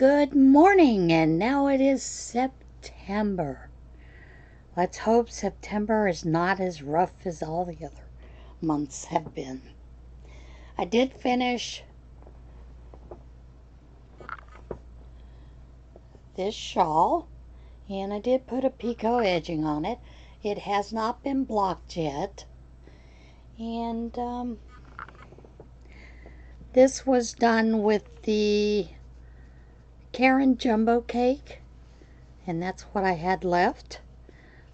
Good morning, and now it is September. Let's hope September is not as rough as all the other months have been. I did finish this shawl, and I did put a picot edging on it. It has not been blocked yet, and this was done with the Karen Jumbo Cake, and that's what I had left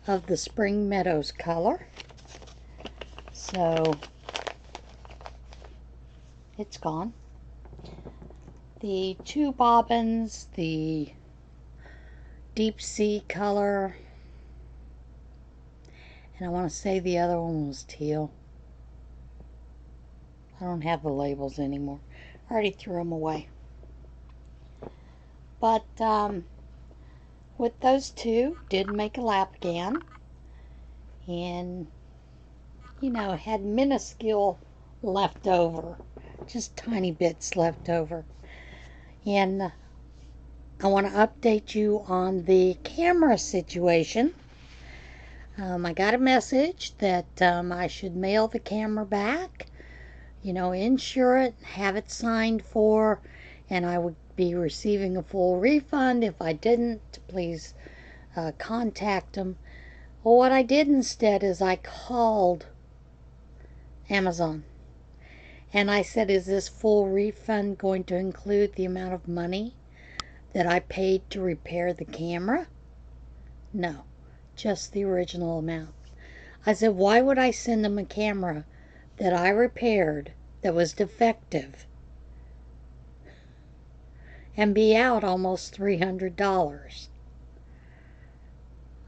of the Spring Meadows color. So it's gone. The two bobbins, the deep sea color, and I want to say the other one was teal. I don't have the labels anymore. I already threw them away. But with those two, did make a lap again, and you know, had minuscule left over, just tiny bits left over. And I want to update you on the camera situation. I got a message that I should mail the camera back, you know, insure it, have it signed for, and I would be receiving a full refund. If I didn't, please contact them. Well, what I did instead is I called Amazon and I said, is this full refund going to include the amount of money that I paid to repair the camera? No, just the original amount. I said, why would I send them a camera that I repaired that was defective and be out almost $300?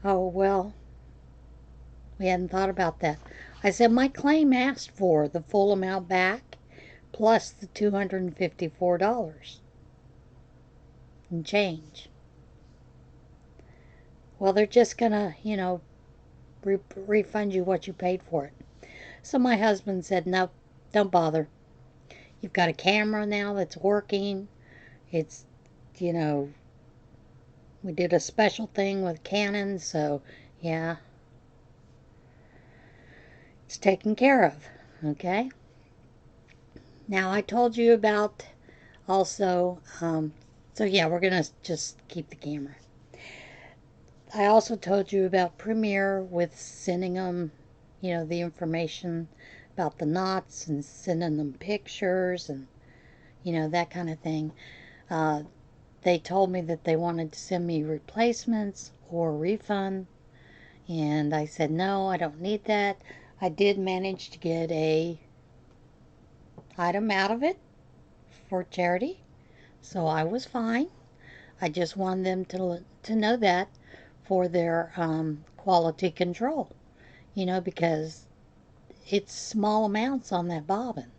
Oh, well, we hadn't thought about that. I said, my claim asked for the full amount back plus the $254 and change. Well, they're just gonna, you know, refund you what you paid for it. So my husband said, no, don't bother. You've got a camera now that's working. It's, you know, we did a special thing with Canon, so yeah, it's taken care of. Okay. Now I told you about also, so yeah, we're gonna just keep the camera. I also told you about Premiere with sending them, you know, the information about the knots and sending them pictures and, you know, that kind of thing. They told me that they wanted to send me replacements or refund, and I said, no, I don't need that. I did manage to get a item out of it for charity, so I was fine. I just wanted them to know that for their quality control, you know, because it's small amounts on that bobbin.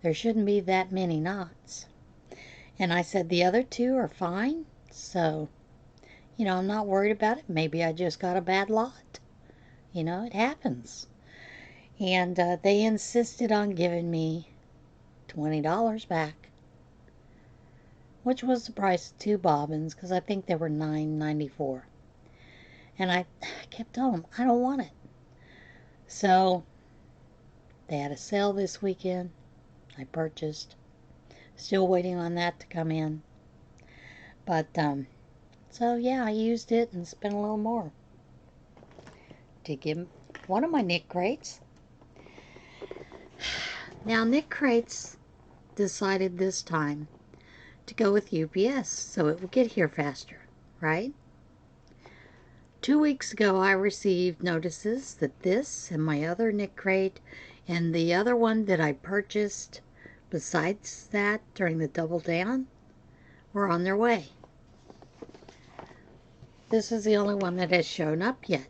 There shouldn't be that many knots. And I said the other two are fine, so, you know, I'm not worried about it. Maybe I just got a bad lot. You know, it happens. And they insisted on giving me $20 back, which was the price of two bobbins, because I think they were $9.94. And I kept telling them, I don't want it. So they had a sale this weekend. I purchased. Still waiting on that to come in. But, so yeah, I used it and spent a little more to get one of my Knitcrates. Now, Knitcrates decided this time to go with UPS so it will get here faster, right? 2 weeks ago, I received notices that this and my other Knitcrate and the other one that I purchased besides that during the double down were on their way. This is the only one that has shown up yet.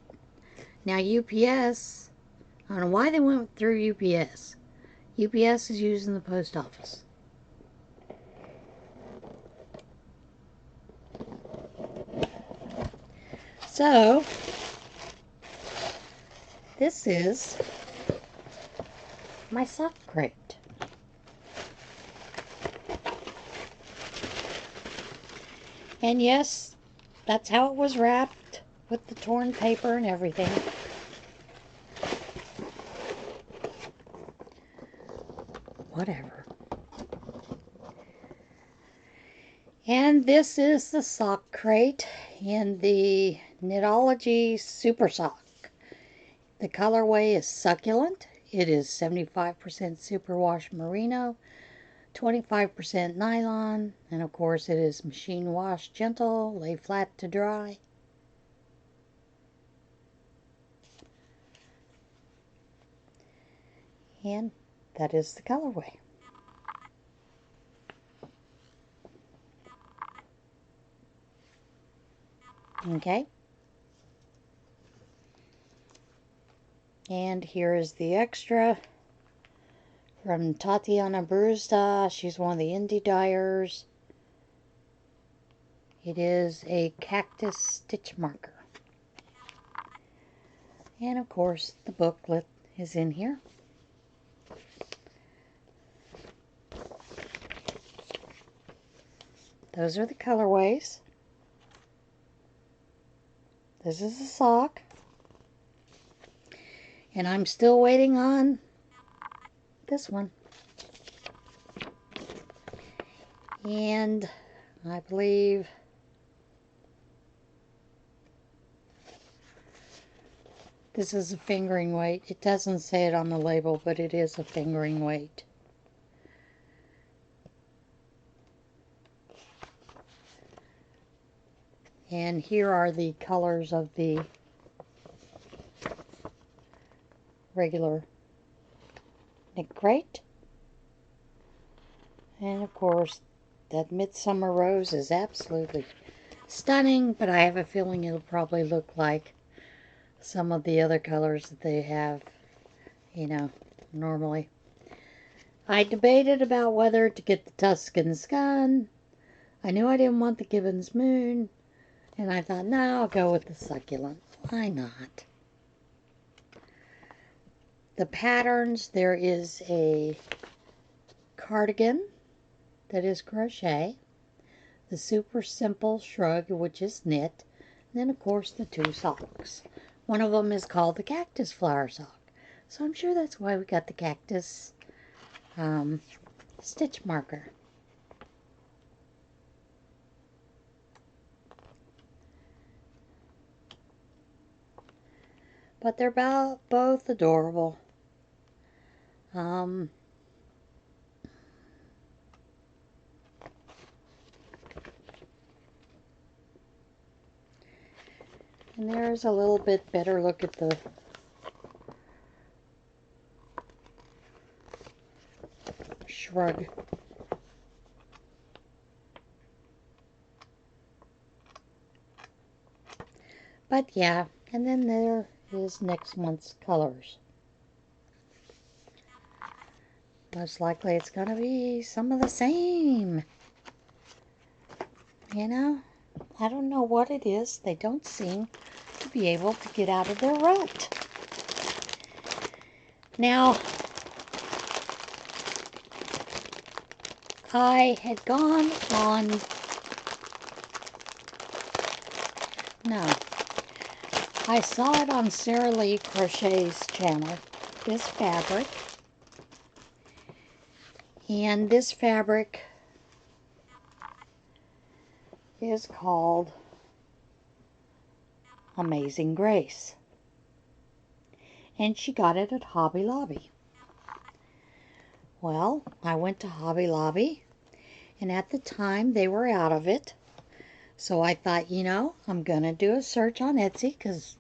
Now UPS, I don't know why they went through UPS. UPS is using the post office. So this is my sock crate. And yes, that's how it was wrapped, with the torn paper and everything. Whatever. And this is the sock crate in the Knitology Super Sock. The colorway is Succulent. It is 75% superwash merino, 25% nylon, and of course it is machine wash gentle, lay flat to dry. And that is the colorway. Okay. And here is the extra from Tatiana Bruzda. She's one of the indie dyers. It is a cactus stitch marker. And of course the booklet is in here. Those are the colorways. This is a sock. And I'm still waiting on this one. And I believe this is a fingering weight. It doesn't say it on the label, but it is a fingering weight. And here are the colors of the regular Knitcrate. And of course, that Midsummer Rose is absolutely stunning, but I have a feeling it'll probably look like some of the other colors that they have, you know, normally. I debated about whether to get the Tuscan Sun. I knew I didn't want the Gibbons Moon. And I thought, no, I'll go with the Succulent. Why not? The patterns, there is a cardigan that is crochet, the super simple shrug, which is knit, and then of course the two socks. One of them is called the cactus flower sock. So I'm sure that's why we got the cactus stitch marker. But they're both adorable. And there's a little bit better look at the shrug. But yeah, and then there is next month's colors. Most likely it's going to be some of the same. You know, I don't know what it is. They don't seem to be able to get out of their rut. Now, I had gone on, no, I saw it on Sarah Lee Crochet's channel, this fabric. And this fabric is called Amazing Grace. And she got it at Hobby Lobby. Well, I went to Hobby Lobby, and at the time they were out of it. So I thought, you know, I'm going to do a search on Etsy because,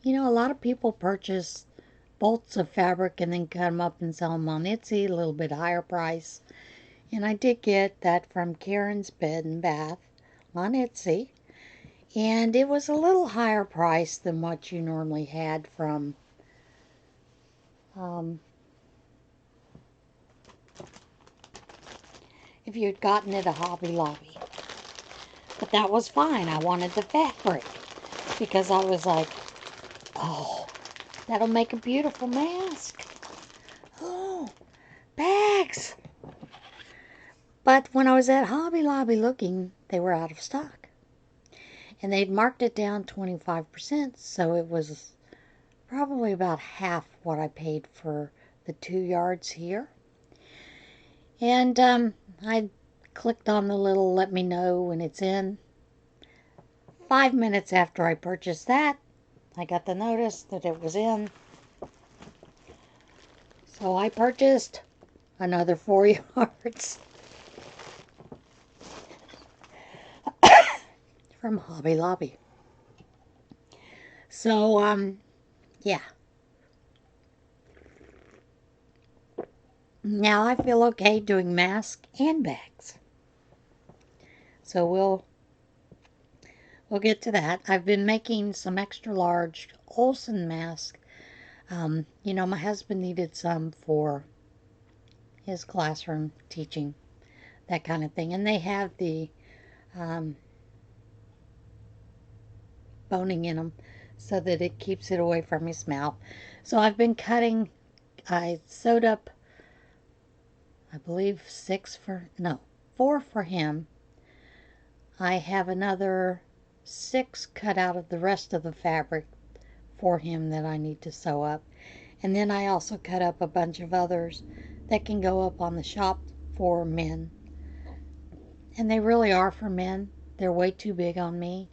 you know, a lot of people purchase bolts of fabric and then cut them up and sell them on Etsy, a little bit higher price. And I did get that from Karen's Bed and Bath on Etsy. And it was a little higher price than what you normally had from if you had gotten it at Hobby Lobby. But that was fine. I wanted the fabric because I was like, oh, that'll make a beautiful mask. Oh, bags. But when I was at Hobby Lobby looking, they were out of stock. And they'd marked it down 25%, so it was probably about half what I paid for the 2 yards here. And I clicked on the little let me know when it's in. 5 minutes after I purchased that, I got the notice that it was in. So I purchased another 4 yards from Hobby Lobby. So, yeah. Now I feel okay doing masks and bags. So we'll get to that. I've been making some extra large Olsen masks. You know, my husband needed some for his classroom teaching, that kind of thing. And they have the boning in them so that it keeps it away from his mouth. So I've been cutting. I sewed up, I believe 4 for him. I have another 6 cut out of the rest of the fabric for him that I need to sew up. And then I also cut up a bunch of others that can go up on the shop for men. And they really are for men. They're way too big on me.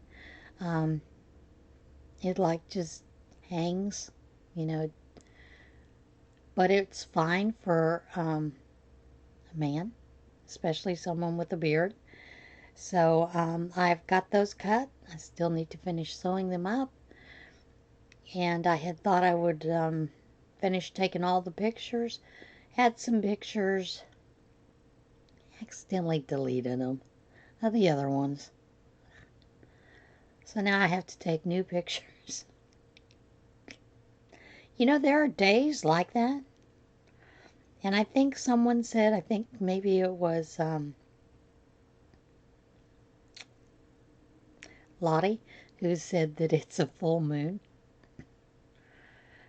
It like just hangs, you know. But it's fine for a man, especially someone with a beard. So I've got those cut. I still need to finish sewing them up. And I had thought I would finish taking all the pictures. Had some pictures. Accidentally deleted them. Of the other ones. So now I have to take new pictures. You know, there are days like that. And I think someone said, I think maybe it was Lottie, who said that it's a full moon.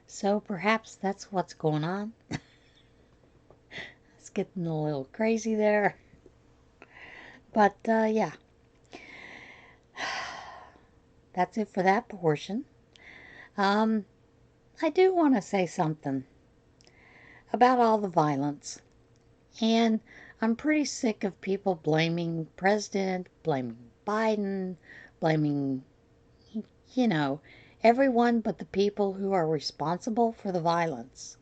So perhaps that's what's going on. It's getting a little crazy there. But yeah. That's it for that portion. I do want to say something about all the violence. And I'm pretty sick of people blaming President, blaming Biden, blaming, you know, everyone but the people who are responsible for the violence.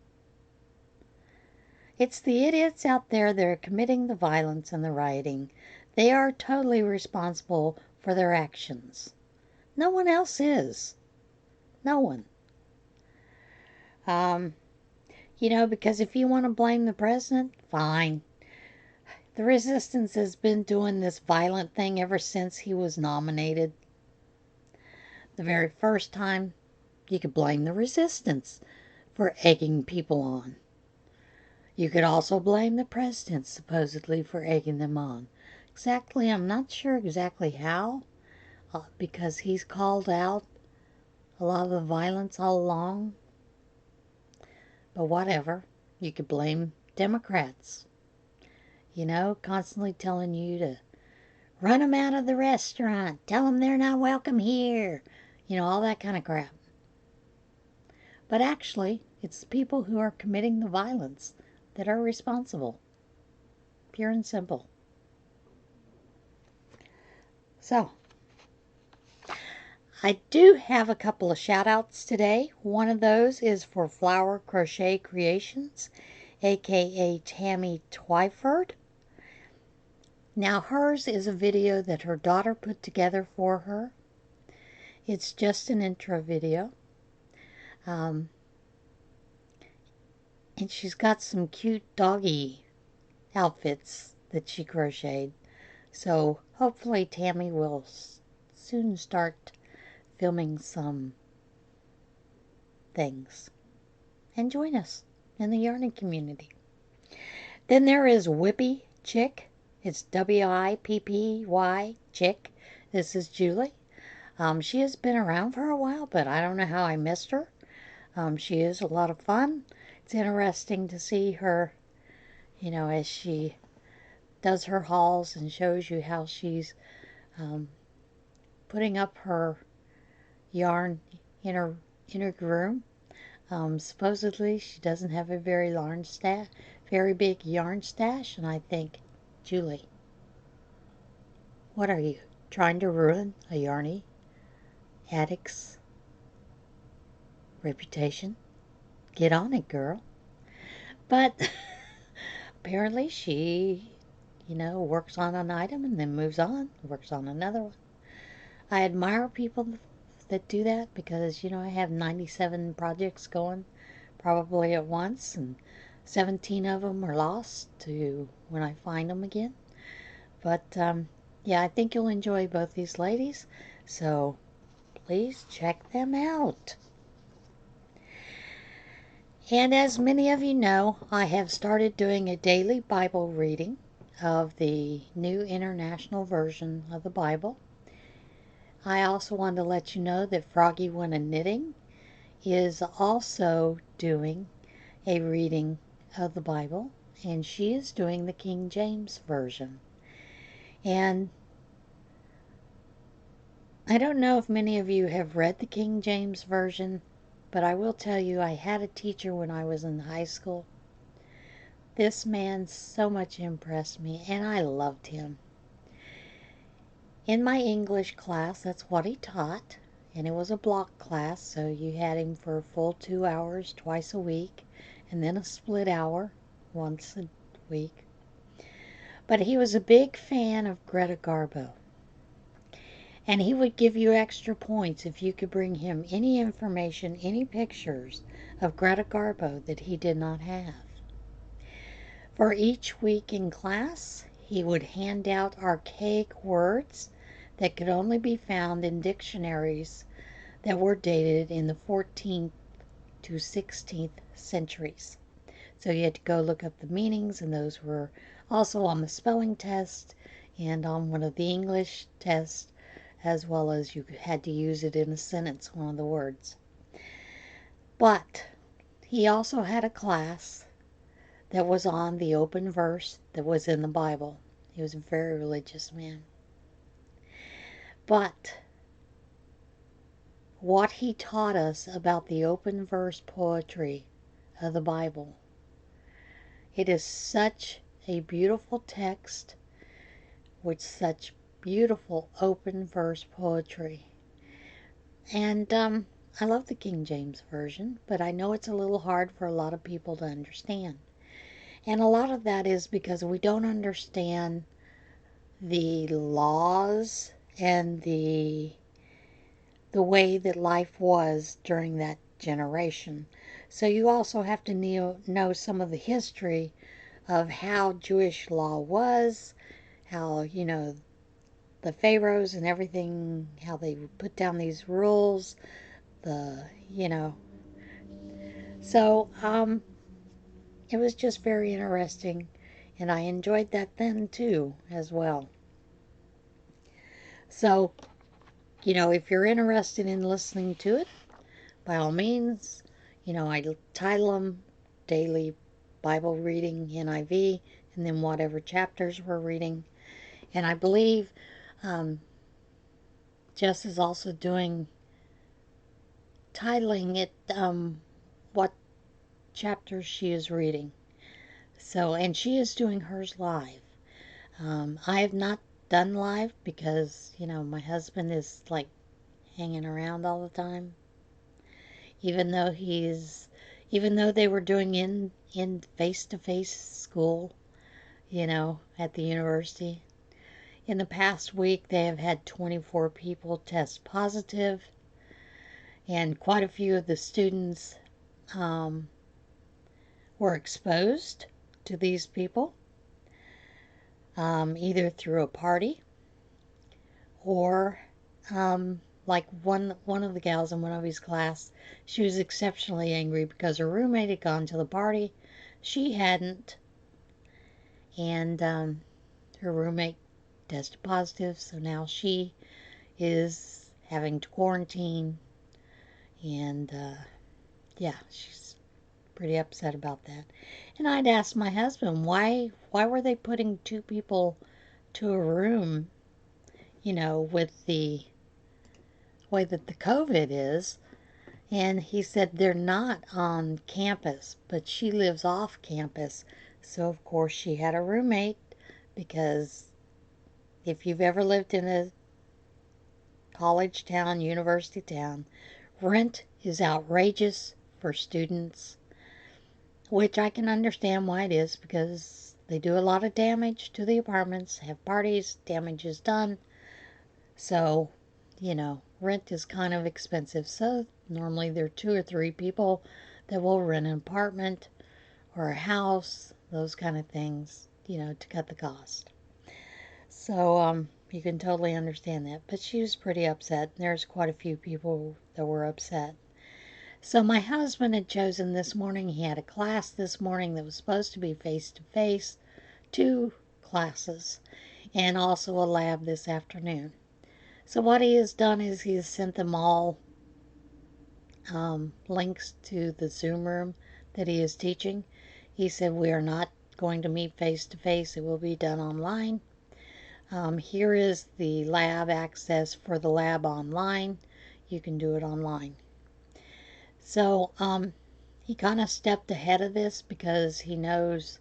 It's the idiots out there that are committing the violence and the rioting. They are totally responsible for their actions. No one else is. No one. You know, because if you want to blame the president, fine. The resistance has been doing this violent thing ever since he was nominated. The very first time, you could blame the resistance for egging people on. You could also blame the president, supposedly, for egging them on. Exactly, I'm not sure exactly how, because he's called out a lot of the violence all along. But whatever, you could blame Democrats. You know, constantly telling you to run them out of the restaurant, tell them they're not welcome here, you know, all that kind of crap. But actually, it's the people who are committing the violence that are responsible. Pure and simple. So, I do have a couple of shout outs today. One of those is for Flower Crochet Creations, aka Tammy Twyford. Now hers is a video that her daughter put together for her. It's just an intro video. And she's got some cute doggy outfits that she crocheted. So hopefully Tammy will soon start filming some things and join us in the yarning community. Then there is Wippy Chick. It's Wippy Chick. This is Julie. She has been around for a while, but I don't know how I missed her. She is a lot of fun. It's interesting to see her, you know, as she does her hauls and shows you how she's putting up her yarn in her groom. Supposedly she doesn't have a very big yarn stash, and I think, Julie, what are you, trying to ruin a yarny addict's reputation? Get on it, girl. But apparently she, works on an item and then moves on, works on another one. I admire people that do that because, I have 97 projects going probably at once, and 17 of them are lost to when I find them again. But, yeah, I think you'll enjoy both these ladies, so please check them out. And as many of you know, I have started doing a daily Bible reading of the New International Version of the Bible. I also want to let you know that Froggywentaknitting is also doing a reading of the Bible, and she is doing the King James Version. And I don't know if many of you have read the King James Version, but I will tell you, I had a teacher when I was in high school. This man so much impressed me, and I loved him. In my English class, that's what he taught, and it was a block class, so you had him for a full 2 hours twice a week, and then a split hour once a week. But he was a big fan of Greta Garbo, and he would give you extra points if you could bring him any information, any pictures of Greta Garbo that he did not have. For each week in class, he would hand out archaic words that could only be found in dictionaries that were dated in the 14th to 16th centuries. So you had to go look up the meanings, and those were also on the spelling test and on one of the English tests, as well as you had to use it in a sentence, one of the words. But he also had a class that was on the open verse that was in the Bible. He was a very religious man. But what he taught us about the open verse poetry of the Bible, it is such a beautiful text with such beautiful open verse poetry. And I love the King James Version, but I know it's a little hard for a lot of people to understand. And a lot of that is because we don't understand the laws and the way that life was during that generation. So you also have to know some of the history of how Jewish law was, how, the pharaohs and everything, how they put down these rules, So, it was just very interesting, and I enjoyed that then too, as well. So, if you're interested in listening to it, by all means, I title them Daily Bible Reading NIV, and then whatever chapters we're reading. And I believe Jess is also titling it what chapters she is reading. So, and she is doing hers live. I have not done live because, my husband is like hanging around all the time. Even though they were doing in face-to-face school, at the university. In the past week, they have had 24 people test positive, and quite a few of the students were exposed to these people, either through a party or like one of the gals in one of his class, she was exceptionally angry because her roommate had gone to the party, she hadn't, and her roommate tested positive, so now she is having to quarantine, and yeah, she's pretty upset about that. And I'd asked my husband, why were they putting two people to a room, with the way that the COVID is? And he said they're not on campus, but she lives off campus. So, of course, she had a roommate because if you've ever lived in a college town, university town, rent is outrageous for students, which I can understand why it is because they do a lot of damage to the apartments, have parties, damage is done. So, rent is kind of expensive. So normally there are 2 or 3 people that will rent an apartment or a house, those kind of things, to cut the cost. So you can totally understand that. But she was pretty upset. There's quite a few people that were upset. So my husband had chosen this morning, he had a class this morning that was supposed to be face-to-face, 2 classes, and also a lab this afternoon. So what he has done is he has sent them all links to the Zoom room that he is teaching. He said we are not going to meet face-to-face, it will be done online. Here is the lab access for the lab online. You can do it online. So he kind of stepped ahead of this because he knows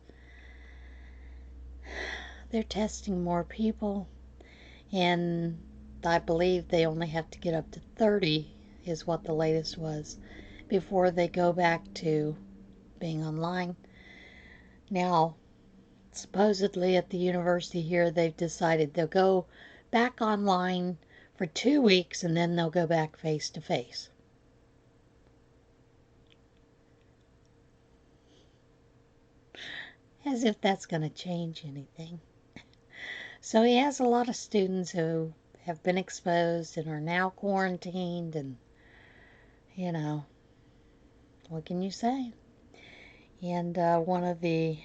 they're testing more people, and I believe they only have to get up to 30 is what the latest was before they go back to being online. Now, supposedly at the university here, they've decided they'll go back online for 2 weeks and then they'll go back face to face. As if that's going to change anything. So he has a lot of students who have been exposed and are now quarantined, and what can you say? And one of the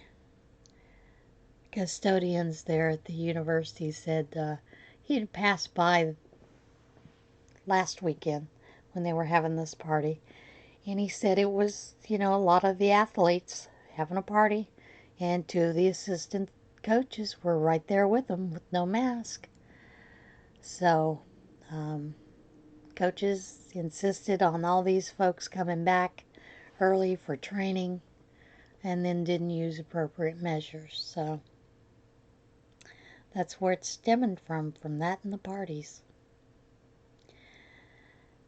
custodians there at the university said he'd passed by last weekend when they were having this party, and he said it was, a lot of the athletes having a party, and 2 of the assistant coaches were right there with them with no mask. So, coaches insisted on all these folks coming back early for training and then didn't use appropriate measures. So, that's where it's stemming from that and the parties.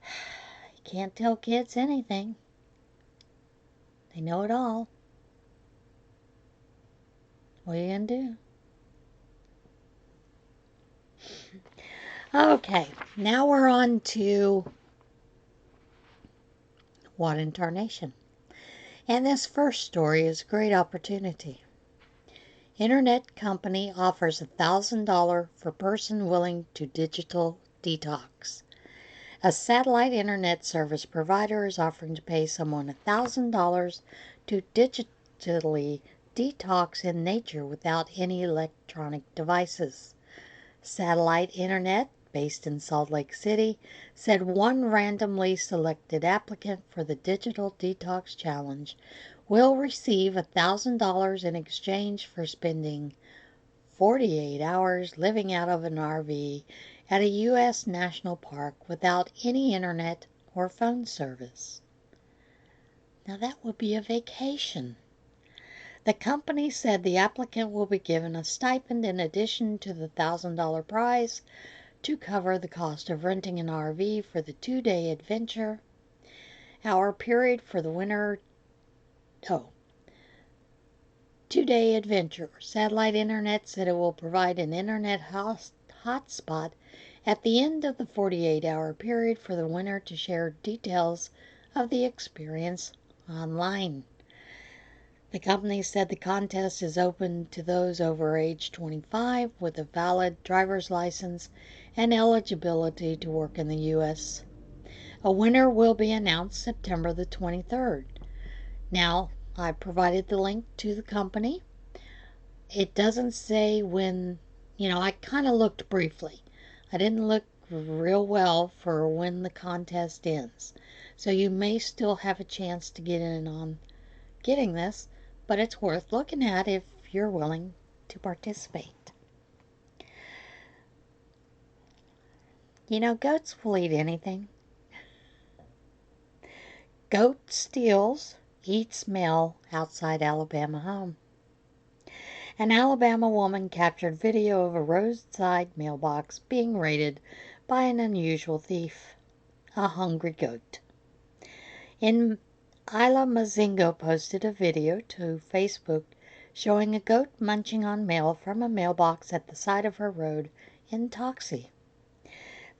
You can't tell kids anything. They know it all. What are you going to do? Okay, now we're on to WIT in Tarnation. And this first story is a great opportunity. Internet company offers $1,000 for person willing to digital detox. A satellite internet service provider is offering to pay someone $1,000 to digitally detox in nature without any electronic devices. Satellite Internet, based in Salt Lake City, said one randomly selected applicant for the Digital Detox Challenge will receive $1,000 in exchange for spending 48 hours living out of an RV at a U.S. national park without any internet or phone service. Now that would be a vacation. The company said the applicant will be given a stipend in addition to the $1,000 prize to cover the cost of renting an RV for the 2-day adventure. Our period for the winter, 2-day adventure. Satellite Internet said it will provide an internet hotspot at the end of the 48-hour period for the winner to share details of the experience online. The company said the contest is open to those over age 25 with a valid driver's license and eligibility to work in the U.S. A winner will be announced September the 23rd. Now, I provided the link to the company. It doesn't say when, I kind of looked briefly. I didn't look real well for when the contest ends. So you may still have a chance to get in on getting this, but it's worth looking at if you're willing to participate. You know, goats will eat anything. Goat steals, eats mail outside Alabama home. An Alabama woman captured video of a roadside mailbox being raided by an unusual thief, a hungry goat. In Isla Mazingo posted a video to Facebook showing a goat munching on mail from a mailbox at the side of her road in Toxie.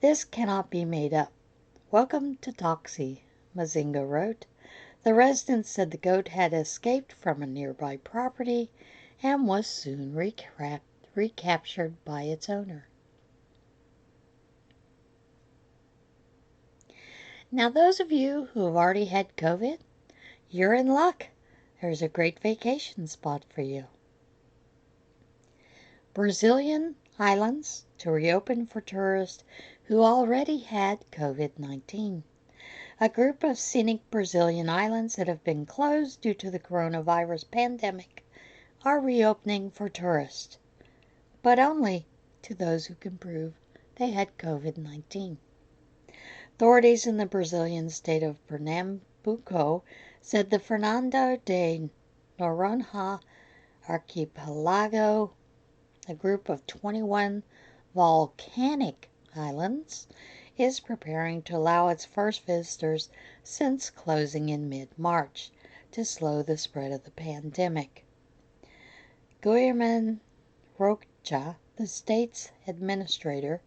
This cannot be made up. Welcome to Toxie, Mazingo wrote. The residents said the goat had escaped from a nearby property and was soon recaptured by its owner. Now, those of you who have already had COVID, you're in luck. There's a great vacation spot for you. Brazilian islands to reopen for tourists who already had COVID-19. A group of scenic Brazilian islands that have been closed due to the coronavirus pandemic are reopening for tourists, but only to those who can prove they had COVID-19. Authorities in the Brazilian state of Pernambuco said the Fernando de Noronha archipelago, a group of 21 volcanic islands, is preparing to allow its first visitors since closing in mid-March to slow the spread of the pandemic. Guilherme Rocha, the state's administrator,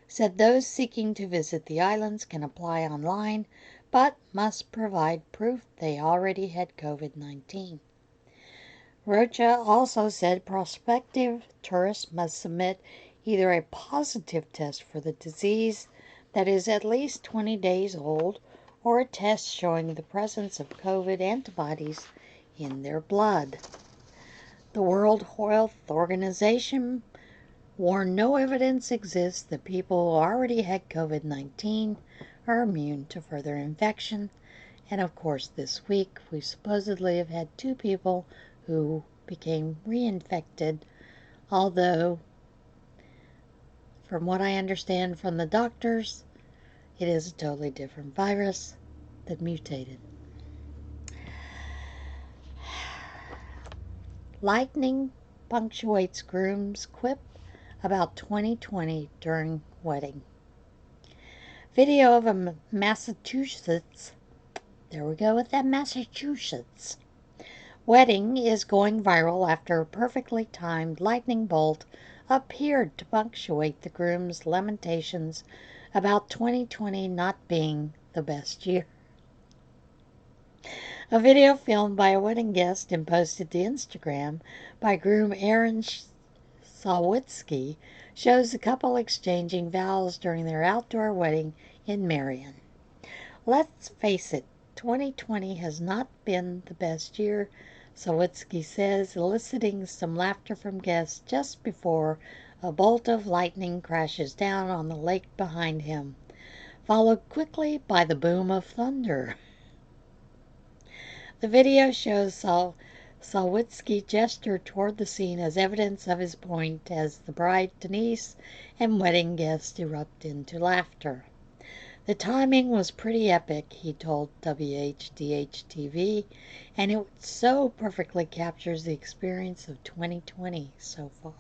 said those seeking to visit the islands can apply online, but must provide proof they already had COVID-19. Rocha also said prospective tourists must submit either a positive test for the disease that is at least 20 days old or a test showing the presence of COVID antibodies in their blood. The World Health Organization warned no evidence exists that people who already had COVID-19 are immune to further infection. And of course, this week we supposedly have had 2 people who became reinfected, although from what I understand from the doctors, it is a totally different virus that mutated. Lightning punctuates groom's quip about 2020 during wedding. Video of a Massachusetts, there we go with that Massachusetts, wedding is going viral after a perfectly timed lightning bolt appeared to punctuate the groom's lamentations about 2020 not being the best year. A video filmed by a wedding guest and posted to Instagram by groom Aaron Sawitsky shows the couple exchanging vows during their outdoor wedding in Marion. Let's face it, 2020 has not been the best year, Sawitsky says, eliciting some laughter from guests just before a bolt of lightning crashes down on the lake behind him, followed quickly by the boom of thunder. The video shows Sawitsky gesture toward the scene as evidence of his point as the bride Denise and wedding guests erupt into laughter. The timing was pretty epic, he told WHDH-TV, and it so perfectly captures the experience of 2020 so far.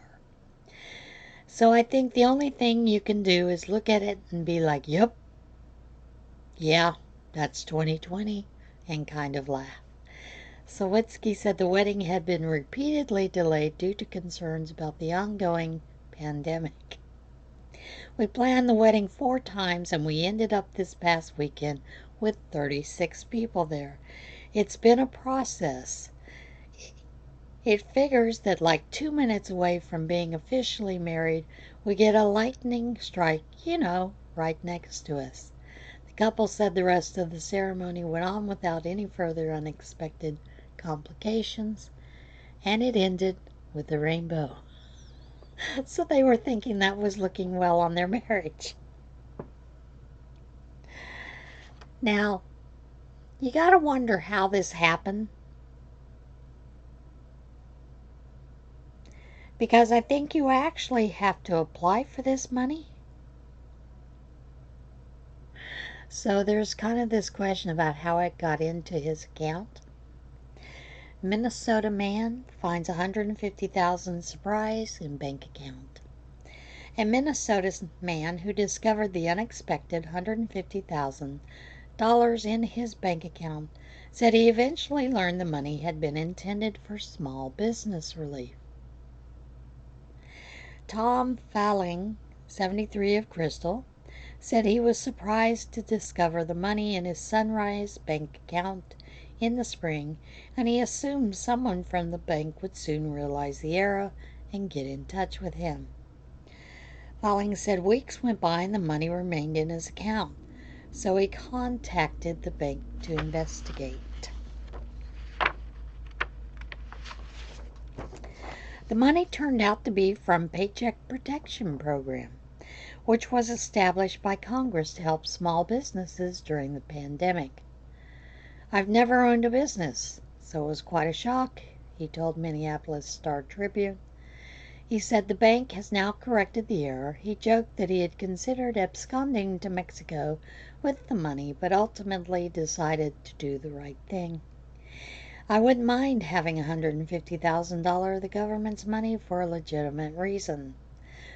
So I think the only thing you can do is look at it and be like, yep, yeah, that's 2020, and kind of laugh. Sawitsky said the wedding had been repeatedly delayed due to concerns about the ongoing pandemic. We planned the wedding 4 times and we ended up this past weekend with 36 people there. It's been a process. It figures that like 2 minutes away from being officially married, we get a lightning strike, right next to us. The couple said the rest of the ceremony went on without any further unexpected complications, and it ended with a rainbow. So they were thinking that was looking well on their marriage. Now, you gotta wonder how this happened. because I think you actually have to apply for this money. So there's kind of this question about how it got into his account. Minnesota man finds 150,000 surprise in bank account. A Minnesota man who discovered the unexpected $150,000 in his bank account said he eventually learned the money had been intended for small business relief. Tom Falling, 73 of Crystal, said he was surprised to discover the money in his Sunrise bank account in the spring, and he assumed someone from the bank would soon realize the error and get in touch with him. Falling said weeks went by and the money remained in his account, so he contacted the bank to investigate. The money turned out to be from Paycheck Protection Program, which was established by Congress to help small businesses during the pandemic. I've never owned a business, so it was quite a shock, he told Minneapolis Star-Tribune. He said the bank has now corrected the error. He joked that he had considered absconding to Mexico with the money, but ultimately decided to do the right thing. I wouldn't mind having $150,000 of the government's money for a legitimate reason,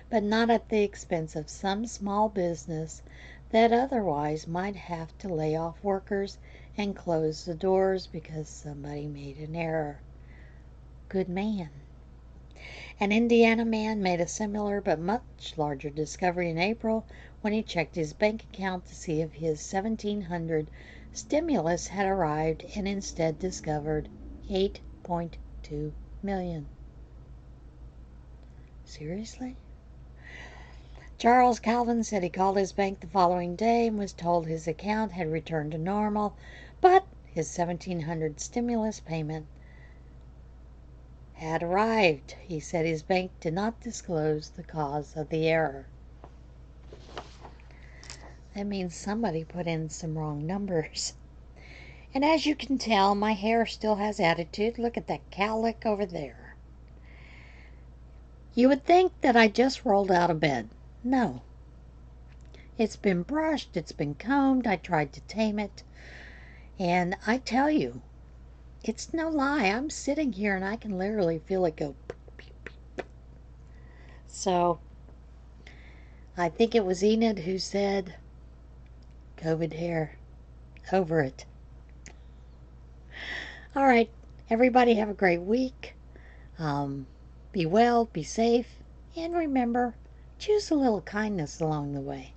but not at the expense of some small business that otherwise might have to lay off workers and close the doors because somebody made an error. Good man. An Indiana man made a similar but much larger discovery in April when he checked his bank account to see if his $1,700 stimulus had arrived and instead discovered $8.2 million. Seriously? Charles Calvin said he called his bank the following day and was told his account had returned to normal, but his $1,700 stimulus payment had arrived. He said his bank did not disclose the cause of the error. That means somebody put in some wrong numbers. And as you can tell, my hair still has attitude. Look at that cowlick over there. You would think that I just rolled out of bed. No. It's been brushed, it's been combed, I tried to tame it. And I tell you, it's no lie. I'm sitting here and I can literally feel it go. So, I think it was Enid who said, COVID hair, over it. All right, everybody have a great week. Be well, be safe, and remember, choose a little kindness along the way.